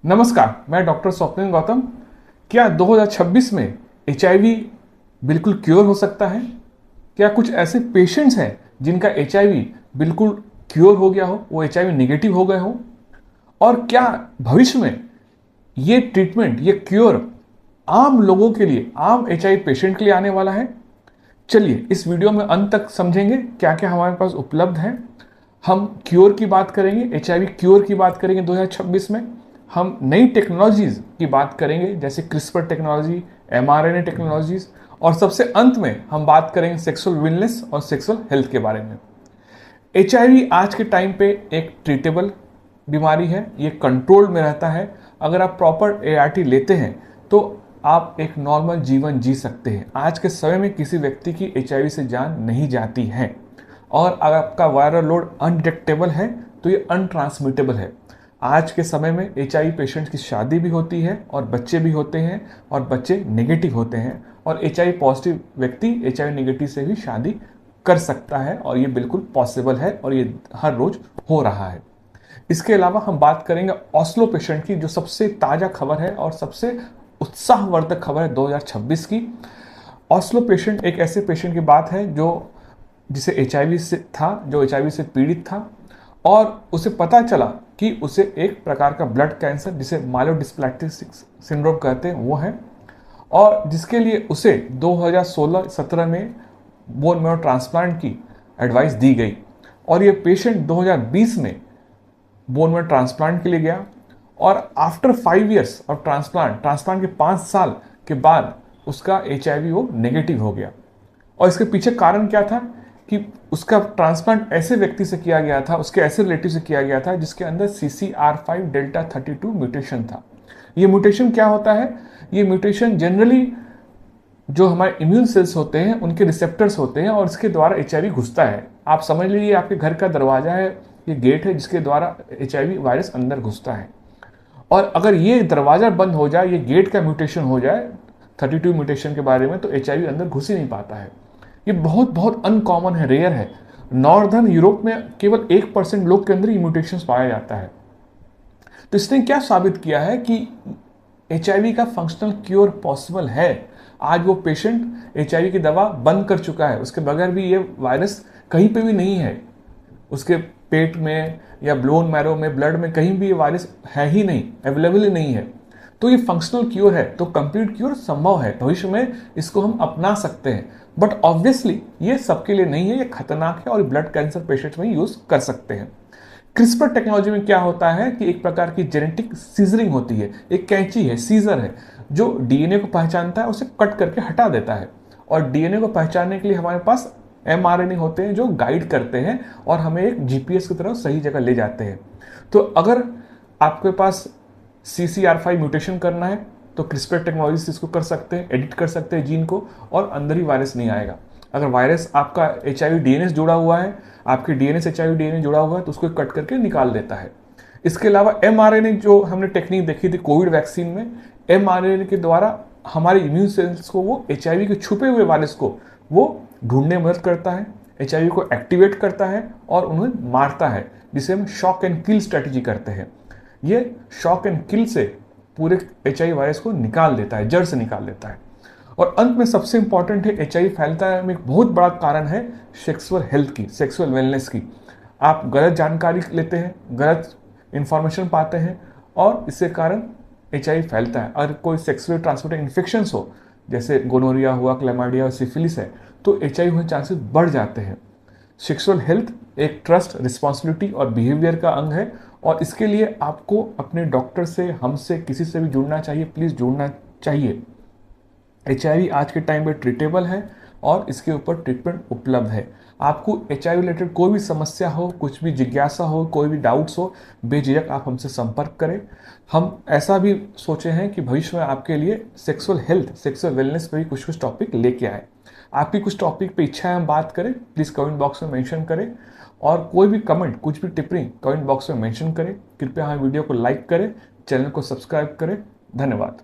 नमस्कार, मैं डॉक्टर स्वप्निल गौतम। क्या 2026 में एचआईवी बिल्कुल क्योर हो सकता है? क्या कुछ ऐसे पेशेंट्स हैं जिनका एचआईवी बिल्कुल क्योर हो गया हो, वो एचआईवी नेगेटिव हो गए हो? और क्या भविष्य में ये ट्रीटमेंट, ये क्योर आम लोगों के लिए, आम एचआईवी पेशेंट के लिए आने वाला है? चलिए इस वीडियो में अंत तक समझेंगे क्या क्या हमारे पास उपलब्ध है। हम क्योर की बात करेंगे, एचआईवी क्योर की बात करेंगे 2026 में। हम नई टेक्नोलॉजीज की बात करेंगे जैसे क्रिस्पर टेक्नोलॉजी, एमआरएनए टेक्नोलॉजीज, और सबसे अंत में हम बात करेंगे सेक्सुअल वेलनेस और सेक्सुअल हेल्थ के बारे में। एचआईवी आज के टाइम पे एक ट्रीटेबल बीमारी है, ये कंट्रोल में रहता है। अगर आप प्रॉपर एआरटी लेते हैं तो आप एक नॉर्मल जीवन जी सकते हैं। आज के समय में किसी व्यक्ति की एचआईवी से जान नहीं जाती है, और अगर आपका वायरल लोड अनडिटेक्टेबल है तो ये अनट्रांसमिटेबल है। आज के समय में एचआईवी पेशेंट्स की शादी भी होती है और बच्चे भी होते हैं, और बच्चे नेगेटिव होते हैं, और एचआईवी पॉजिटिव व्यक्ति एचआईवी नेगेटिव से भी शादी कर सकता है, और ये बिल्कुल पॉसिबल है और ये हर रोज हो रहा है। इसके अलावा हम बात करेंगे ऑस्लो पेशेंट की, जो सबसे ताज़ा खबर है और सबसे उत्साहवर्धक खबर है 2026 की। ऑस्लो पेशेंट एक ऐसे पेशेंट की बात है जो जिसे एचआईवी से था, जो एचआईवी से पीड़ित था, और उसे पता चला कि उसे एक प्रकार का ब्लड कैंसर, जिसे माइलोडिस्प्लास्टिक सिंड्रोम कहते हैं, वो है, और जिसके लिए उसे 2016-17 में बोन मैरो ट्रांसप्लांट की एडवाइस दी गई। और ये पेशेंट 2020 में बोन मैरो ट्रांसप्लांट के लिए गया, और आफ्टर 5 ईयर्स ऑफ ट्रांसप्लांट के 5 साल के बाद उसका एचआईवी वो नेगेटिव हो गया। और इसके पीछे कारण क्या था कि उसका ट्रांसप्लांट ऐसे व्यक्ति से किया गया था, उसके ऐसे रिलेटिव से किया गया था जिसके अंदर CCR5 डेल्टा 32 म्यूटेशन था। ये म्यूटेशन क्या होता है? ये म्यूटेशन जनरली जो हमारे इम्यून सेल्स होते हैं उनके रिसेप्टर्स होते हैं, और इसके द्वारा एचआईवी घुसता है। आप समझ लीजिए आपके घर का दरवाजा है, ये गेट है जिसके द्वारा एचआईवी वायरस अंदर घुसता है। और अगर ये दरवाजा बंद हो जाए, ये गेट का म्यूटेशन हो जाए 32 म्यूटेशन के बारे में, तो एचआईवी अंदर घुस ही नहीं पाता है। ये बहुत बहुत अनकॉमन है, रेयर है। नॉर्दर्न यूरोप में केवल 1% लोग के अंदर ये म्यूटेशन पाया जाता है। तो इसने क्या साबित किया है कि एचआईवी का फंक्शनल क्योर पॉसिबल है। आज वो पेशेंट एचआईवी की दवा बंद कर चुका है, उसके बगैर भी ये वायरस कहीं पे भी नहीं है, उसके पेट में या बोन मैरो में, ब्लड में, कहीं भी ये वायरस है ही नहीं, अवेलेबल ही नहीं है। तो ये फंक्शनल क्योर है, तो कंप्लीट क्योर संभव है। भविष्य में इसको हम अपना सकते हैं, बट ऑब्वियसली ये सबके लिए नहीं है, ये खतरनाक है, और ब्लड कैंसर पेशेंट्स में यूज कर सकते हैं। क्रिस्पर टेक्नोलॉजी में क्या होता है कि एक प्रकार की जेनेटिक सीजरिंग होती है, एक कैंची है, सीजर है, जो डीएनए को पहचानता है, उसे कट करके हटा देता है। और डीएनए को पहचानने के लिए हमारे पास एमआरएनए होते हैं जो गाइड करते हैं और हमें एक जीपीएस की तरह सही जगह ले जाते हैं। तो अगर आपके पास CCR5 म्यूटेशन करना है तो क्रिस्पर टेक्नोलॉजी से इसको कर सकते हैं, एडिट कर सकते हैं जीन को, और अंदर ही वायरस नहीं आएगा। अगर वायरस आपका एचआईवी डीएनए से जुड़ा हुआ है, आपके डीएनए से एचआईवी डीएनए जुड़ा हुआ है, तो उसको कट करके निकाल देता है। इसके अलावा एमआरएनए, जो हमने टेक्निक देखी थी कोविड वैक्सीन में, एमआरएनए के द्वारा हमारे इम्यून सेल्स को, वो एचआईवी के छुपे हुए वायरस को वो ढूंढने में मदद करता है, एचआईवी को एक्टिवेट करता है और उन्हें मारता है, जिसे हम शॉक एंड किल स्ट्रेटजी करते हैं। ये शॉक एंड किल से पूरे एचआईवी वायरस को निकाल देता है, जड़ से निकाल देता है। और अंत में सबसे इंपॉर्टेंट है, एचआईवी फैलता है में एक बहुत बड़ा कारण है सेक्सुअल हेल्थ की, सेक्सुअल वेलनेस की। आप गलत जानकारी लेते हैं, गलत इंफॉर्मेशन पाते हैं, और इसके कारण एचआईवी फैलता है। अगर कोई सेक्सुअली ट्रांसमिटेड इन्फेक्शंस हो, जैसे गोनोरिया हुआ, क्लेमाइडिया और सिफिलिस है, तो एचआईवी होने चांसेस बढ़ जाते हैं। सेक्सुअल हेल्थ एक ट्रस्ट, रिस्पॉन्सिबिलिटी और बिहेवियर का अंग है, और इसके लिए आपको अपने डॉक्टर से, हमसे, किसी से भी जुड़ना चाहिए, प्लीज़ जुड़ना चाहिए। एचआईवी आज के टाइम पे ट्रीटेबल है और इसके ऊपर ट्रीटमेंट उपलब्ध है। आपको एचआईवी रिलेटेड कोई भी समस्या हो, कुछ भी जिज्ञासा हो, कोई भी डाउट्स हो, बेझिझक आप हमसे संपर्क करें। हम ऐसा भी सोचे हैं कि भविष्य में आपके लिए सेक्सुअल हेल्थ, सेक्सुअल वेलनेस पे भी कुछ कुछ टॉपिक लेके आए। आपकी कुछ टॉपिक पे इच्छा है हम बात करें, प्लीज़ कमेंट बॉक्स में मेंशन करें, और कोई भी कमेंट, कुछ भी टिप्पणी कमेंट बॉक्स में मेंशन करें। कृपया हमारे वीडियो को लाइक करें, चैनल को सब्सक्राइब करें। धन्यवाद।